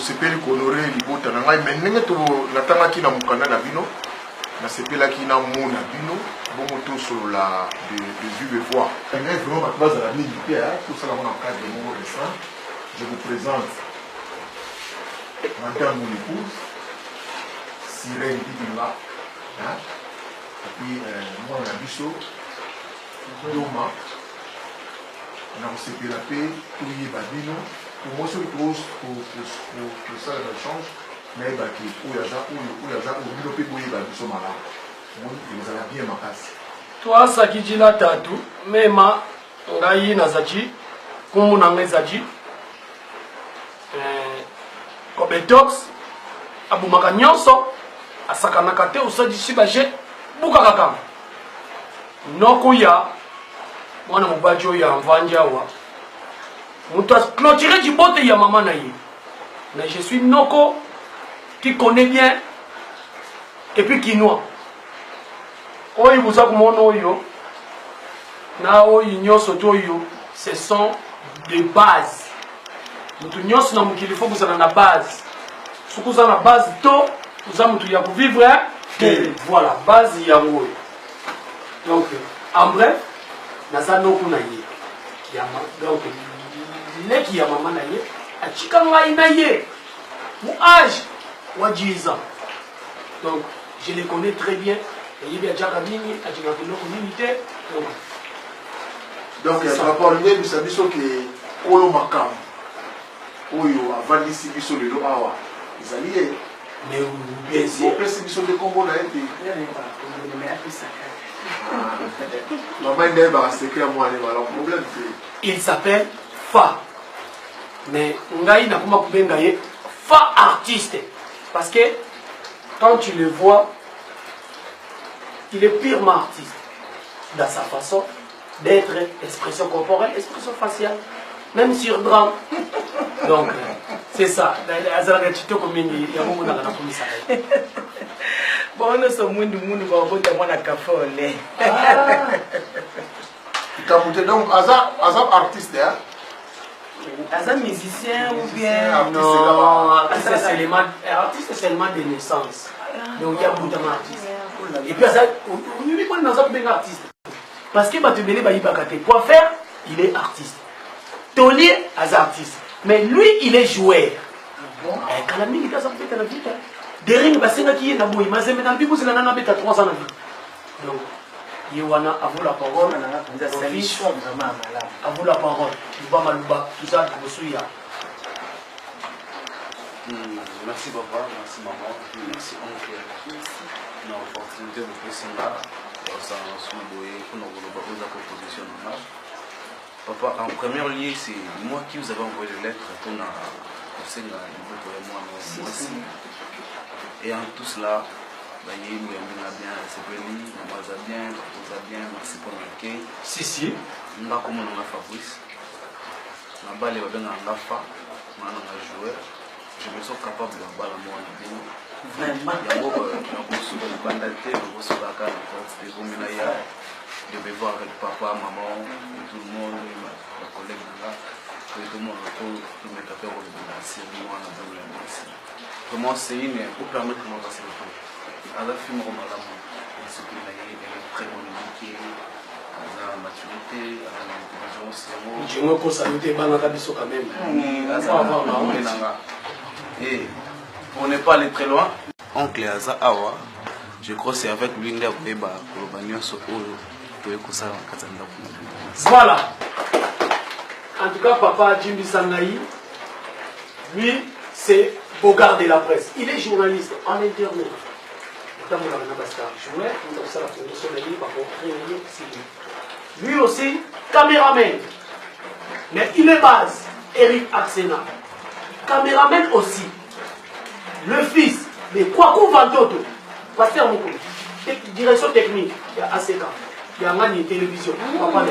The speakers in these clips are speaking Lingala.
sepeli honoré libota na ngai mais ndenge to natangaki na mukanda na bino na sepelaki na mona bino bongo to solola de vive voix ngai vraiment bato bazala mingi pe tout ça dans le cadre de mon récent je vous présente madame mon épouse Sirène Dibinga et puis moi na biso Doma na sepela pe to yeba bino pour moi, c'est pour ça, le change, mais où il y a bien ma place. Toi, ça qui dit la tatou, mais ma, ngai nazaji, comme on a zaji, Kobetox, Abumaka Nyonso, Asakanakate, ou ça dit Sibaje, Bukakaka. Nokuya, moi, mon badjo ya Vanjawa. Je suis clôturé du botte de maman naïe. Mais je suis Noko qui connaît bien et puis qui noie. Oyi vous avez mon oyo. Na oyi nyoso toyo. Ce sont des bases. Nous nyoso na mukili faut vous avez la base. Si vous avez la base to, vous avez tout pour vivre. Voilà, base yango. Donc en bref, naza Noko naïe. Donc qui a maman naïe, a chikanga naïe, mon âge, ou 10 ans. Donc, je les connais très bien. Et il y a déjà Kabini, à Chikakilo communauté. Donc, par rapport à l'idée, nous savons que Kolo Makam, Oyo, a Valisi Biso le Loawa, ils alliés. Mais bien sûr. Après, c'est Biso de Combo là, maman n'est pas secret à moi, alors problème il s'appelle Fa. Mais Ngai n'a pas pu Fa artiste. Parce que quand tu le vois, il est purement artiste. Dans sa façon d'être, expression corporelle, expression faciale, même sur drame. Donc, c'est ça. Bon, nous sommes moins de monde qui va voter à café au lait. Donc, Azab artiste, hein? Azab musicien ou bien. Non, artiste seulement de naissance. Donc, il y a beaucoup d'artistes. Et puis, Azab, on lui dit qu'on est artiste. Parce que pour faire, il est artiste. Tolier, Azab artiste. Mais lui, il est joueur. Quand la musique, il a fait la vie. Derrière, il y a qui est naboué. Mais c'est maintenant, il y a 3 ans. Donc, Yewana, à vous la parole. À vous la parole. Tout ça, vous suivez. Merci papa, merci maman, merci oncle. Une opportunité de présenter là. Ça pour la proposition. Papa, en premier lieu, c'est moi qui vous avez envoyé les lettres pour moi. Et en tout cela, il y a bien, c'est venu, bien, merci pour l'accueil. Si. On a comme on a Fabrice. On a balle, on a fa, on a joué. Je me sens capable de balle à moi. Vraiment. Il y a beaucoup de bandaté, beaucoup de bagarres, de me voir avec papa, maman, tout le monde, ma collègue là. Tout le monde autour de mes affaires de la série, moi, dans la merci. Comment c'est une pour permettre de passer le temps. À la fin, on a ce qu'il a est très bon éduqué, à la maturité, à l'intelligence. Je me considère quand même. Et on n'est pas allé très loin. Oncle Aza Awa, je crois que c'est avec lui que nous voilà. En tout cas, papa Jimmy Sangaï, lui, c'est Bogard de la presse. Il est journaliste en internet. Lui aussi, caméraman. Mais il est base, Eric Axena. Caméraman aussi. Le fils de Kwaku Vantoto, pasteur Moukou, direction technique, il y a ACK. Il y a une télévision. Papa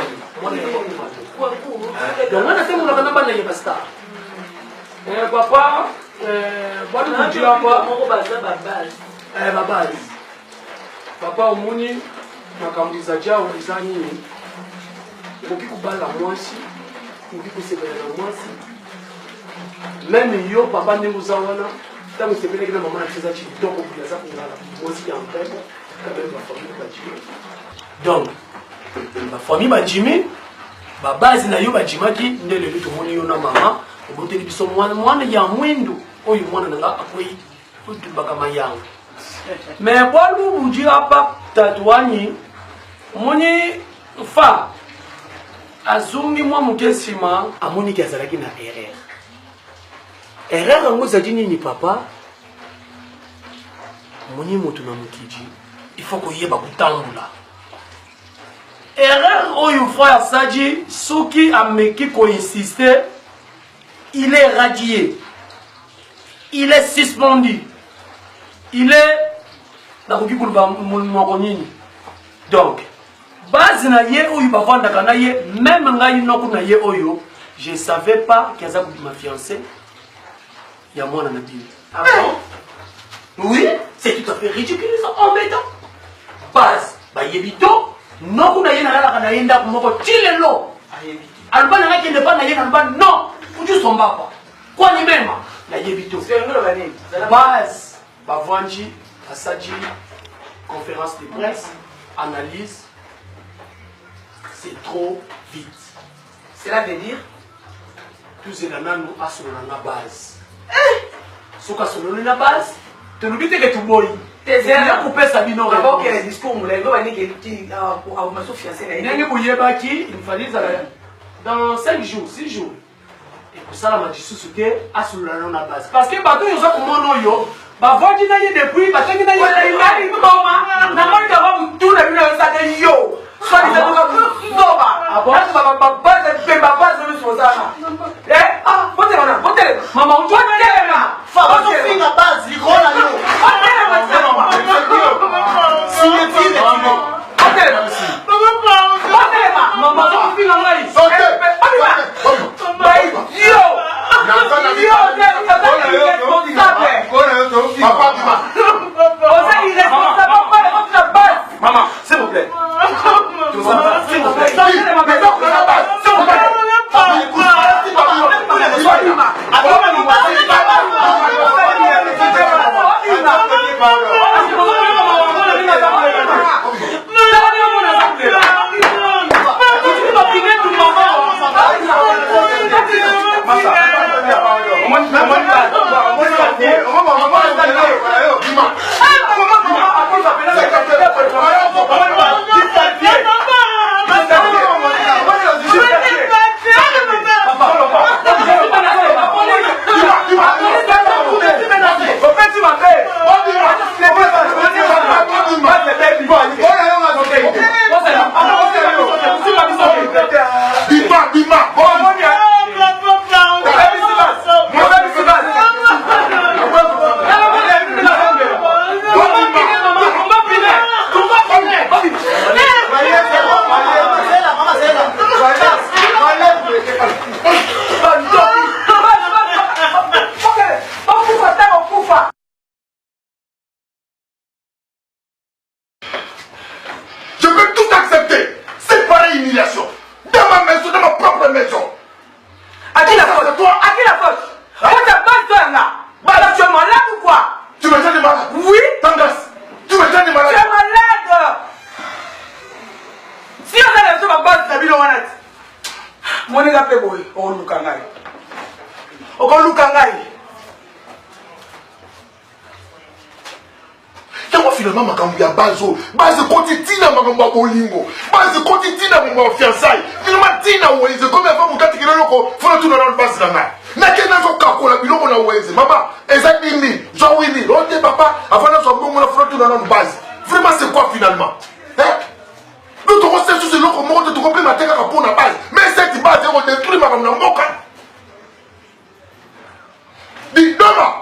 donc, on a fait mon papa, papa omoni makambo izaja oza nini okoki kobala mwasi okoki kosepela na mwasi même yo papa ne vous en wana tant que c'est bien que maman a fait ça tu donc au bout de ça pour là aussi en fait quand même ma famille ba Jimmy donc ma famille ba Jimmy ba base na yo ba Jimaki ndele luto moni yo na mama oboteli biso mwana ya mwindu oyo mwana nanga akoyi utubaka mayanga mais bwalu buji apa tatouani moni fa azungi mwa mukesima amoni ki azalaki na erreur yango ezali nini papa moni moto na mokiji il faut koyeba kotambola erreur oyo frère Sadji soki ameki koinsister il est radié il est suspendu il est nakoki koloba moko nini donc base na ye oyo bavandaka na ye même ngai noko na ye oyo je savais pas qu'aza ma fiancée ya mwana na bino. Ah bon? Oui, c'est tout à fait ridicule, embêtant. Base ba yebito noko na ye na la na ye ndako moko tilelo alba na ngaki ne pas na ye na ba non uju somba pa kwa ni mema na yebito base bavandi Sadji conférence de presse analyse. C'est trop vite. Cela veut dire tout ce qu'on a nous à sur la base. Ce qu'on a sur la base, tu nous dis que tu bois. Tu as coupé sa bino. D'abord, quel discours vous l'avez dit que ma fiancée il fallait dans 5 jours, 6 jours. Et pour ça, la magie c'était à sur la base. Parce que bateau, ils ont comme yo. Bah, voici d'ailleurs depuis, parce que d'ailleurs, il y a une bombe. N'a pas eu d'avoir tout le monde ça de yo. Soit ils ont comme bomba. Ah bon? Là, tu vas pas base, tu vas pas se mettre sur ça. Eh? Ah, votez là, votez. Maman, on doit aller là. Faut pas faire la base, il roule là yo. Votez là, maman. Si le film est fini. Votez là. Votez là, maman. Maman, on finit en live. Votez. Yo. Papa, maman, s'il vous plaît. S'il vous plaît. Finalement, ma base continue ma bolingo, base continue ma fiançailles. Finalement, tina oueze comme avant mon gars qui est loco, faut tout dans le base là. Na kena zo kakola biloko na oueze. Maman, exact 10 000, genre 8 000. On dit papa, avant de so bon, on faut tout dans notre base. Vraiment, c'est quoi finalement? Hein? Nous te recevons sur ce loco, moi tu comprends ma tête pour la base. Mais cette base, on détruit ma moka. Dis, non.